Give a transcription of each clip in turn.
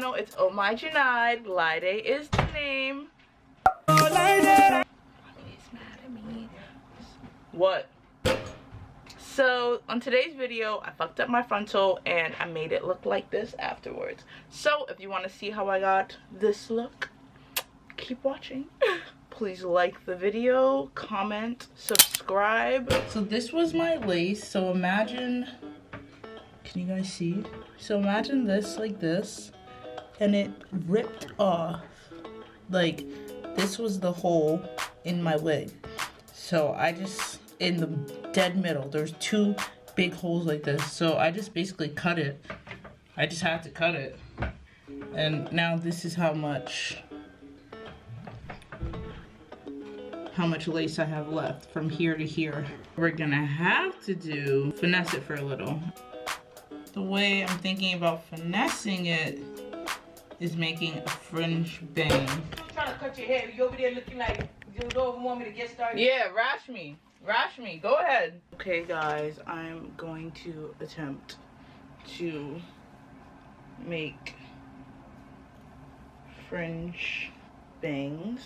channel. It's Oh My Junaid. Lide is the name. Oh, Lide! He's mad at me. What? So on today's video, I fucked up my frontal and I made it look like this afterwards. So if you want to see how I got this look, keep watching. Please like the video, comment, subscribe. So this was my lace. So imagine, can you guys see? So imagine this like this, and it ripped off. Like this was the hole in my wig. So I just, in the dead middle, there's two big holes like this. So I just basically cut it. I just had to cut it. And now this is how much lace I have left from here to here. We're gonna have to finesse it for a little. The way I'm thinking about finessing it is making a fringe bang. I'm trying to cut your hair. You over there looking like you don't want me to get started? Yeah, rash me. Rash me. Go ahead. Okay, guys, I'm going to attempt to make fringe bangs.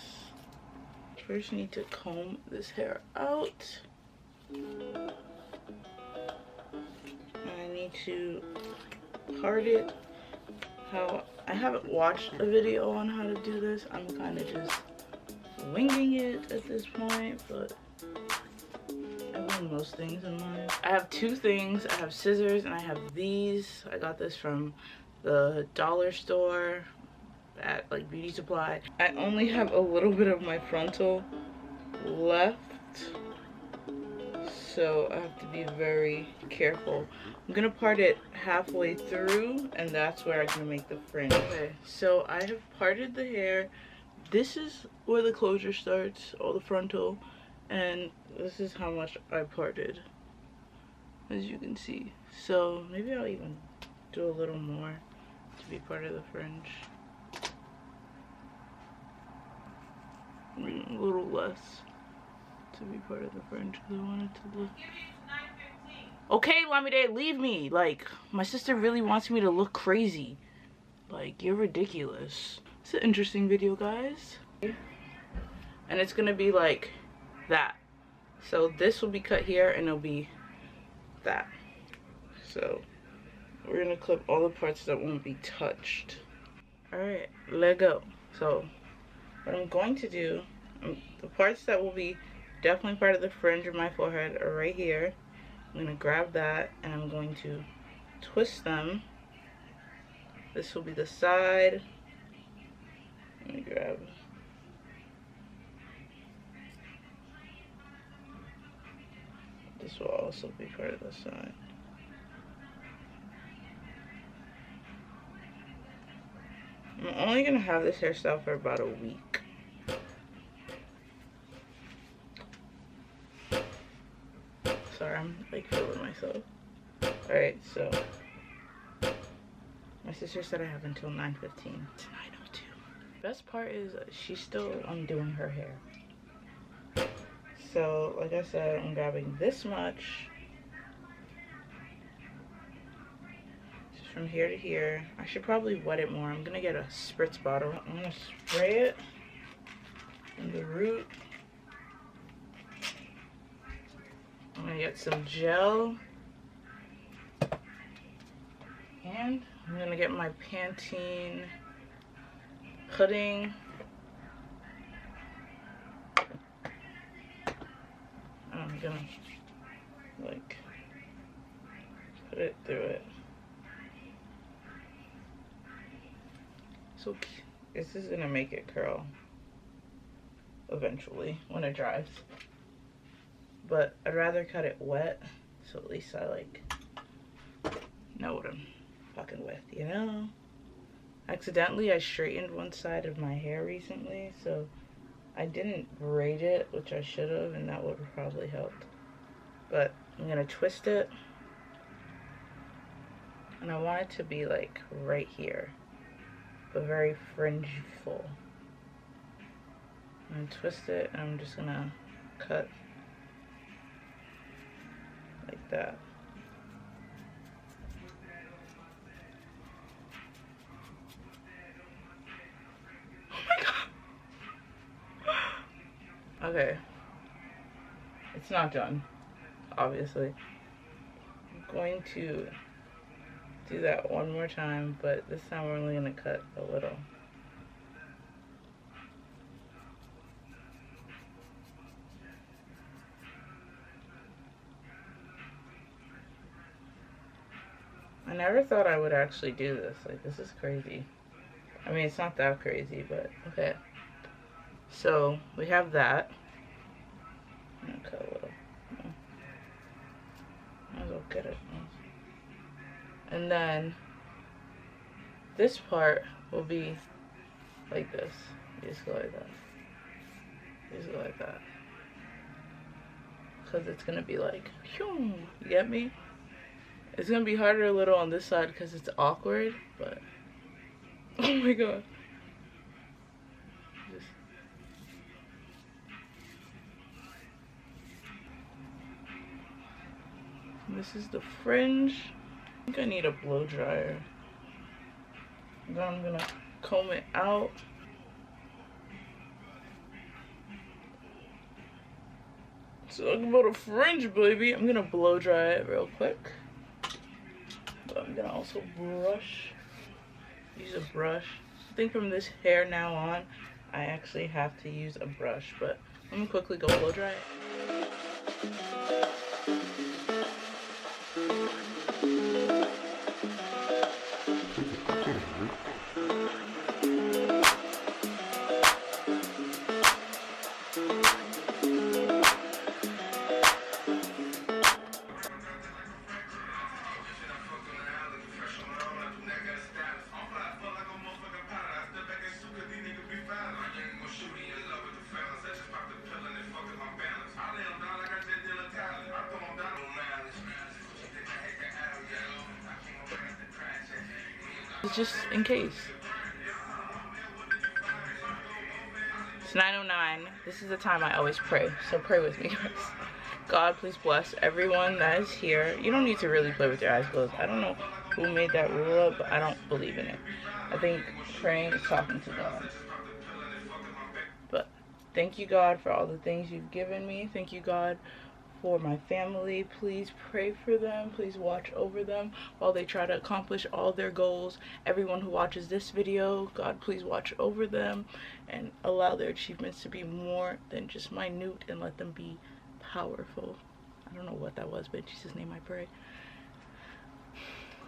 First, need to comb this hair out. And I need to part it. How I haven't watched a video on how to do this. I'm kind of just winging it at this point, but I learned most things in life. I have two things. I have scissors and I have these. I got this from the dollar store at like beauty supply. I only have a little bit of my frontal left, so I have to be very careful. I'm gonna part it halfway through, and that's where I'm gonna make the fringe. Okay, so I have parted the hair. This is where the closure starts, all the frontal, and this is how much I parted, as you can see. So maybe I'll even do a little more to be part of the fringe. A little less to be part of the fringe because I want it to look. Okay, Lamide, leave me. Like, my sister really wants me to look crazy. Like, you're ridiculous. It's an interesting video, guys. And it's gonna be like that. So this will be cut here and it'll be that. So we're gonna clip all the parts that won't be touched. Alright, let go. So what I'm going to do, the parts that will be definitely part of the fringe of my forehead are right here. I'm going to grab that and I'm going to twist them. This will be the side. Let me grab. This will also be part of the side. I'm only going to have this hairstyle for about a week. Sorry, I'm like feeling myself. Alright, so my sister said I have until 9:15. It's 9:02. Best part is she's still undoing her hair. So, like I said, I'm grabbing this much. Just from here to here. I should probably wet it more. I'm gonna get a spritz bottle. I'm gonna spray it in the root. I'm gonna get some gel, and I'm gonna get my Pantene pudding. And I'm gonna like put it through it. So this is gonna make it curl eventually when it dries. But I'd rather cut it wet, so at least I like know what I'm fucking with, you know? Accidentally, I straightened one side of my hair recently, so I didn't braid it, which I should have, and that would have probably helped. But I'm gonna twist it, and I want it to be like right here, but very fringeful. I'm gonna twist it, and I'm just gonna cut like that. Okay. It's not done, obviously. I'm going to do that one more time, but this time we're only going to cut a little. I never thought I would actually do this. Like, this is crazy. I mean, it's not that crazy, but okay. So, we have that. I'm gonna cut a little. Might as well get it. And then, this part will be like this. You just go like that. You just go like that. Because it's gonna be like, phew, you get me? It's gonna be harder a little on this side because it's awkward, but oh my god. This is the fringe. I think I need a blow dryer. Then I'm gonna comb it out. So talking about a fringe, baby. I'm gonna blow dry it real quick. But I'm gonna also use a brush. I think from this hair now on, I actually have to use a brush, but let me quickly go blow dry it. Just in case. It's 9:09. This is the time I always pray, so pray with me, guys. God, please bless everyone that is here. You don't need to really play with your eyes closed. I don't know who made that rule up, but I don't believe in it. I think praying is talking to God. But thank you, God, for all the things you've given me. Thank you, God, for my family. Please pray for them. Please watch over them while they try to accomplish all their goals. Everyone who watches this video, God, please watch over them and allow their achievements to be more than just minute and let them be powerful. I don't know what that was, but in Jesus' name I pray.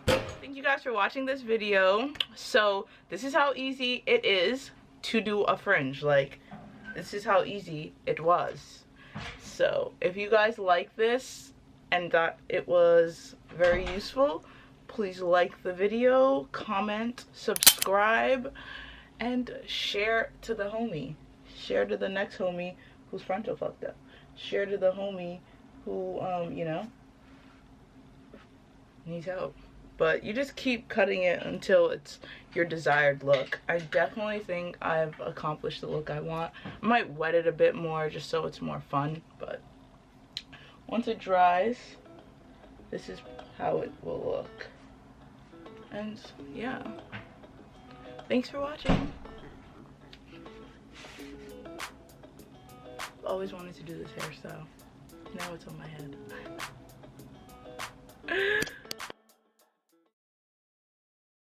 Thank you guys for watching this video. So this is how easy it is to do a fringe. Like, this is how easy it was. So if you guys like this and that it was very useful, please like the video, comment, subscribe, and share to the homie. Share to the next homie who's frontal fucked up. Share to the homie who, you know, needs help. But you just keep cutting it until it's your desired look. I definitely think I've accomplished the look I want. I might wet it a bit more just so it's more fun, but once it dries, this is how it will look. And yeah, thanks for watching. Always wanted to do this hairstyle. Now it's on my head.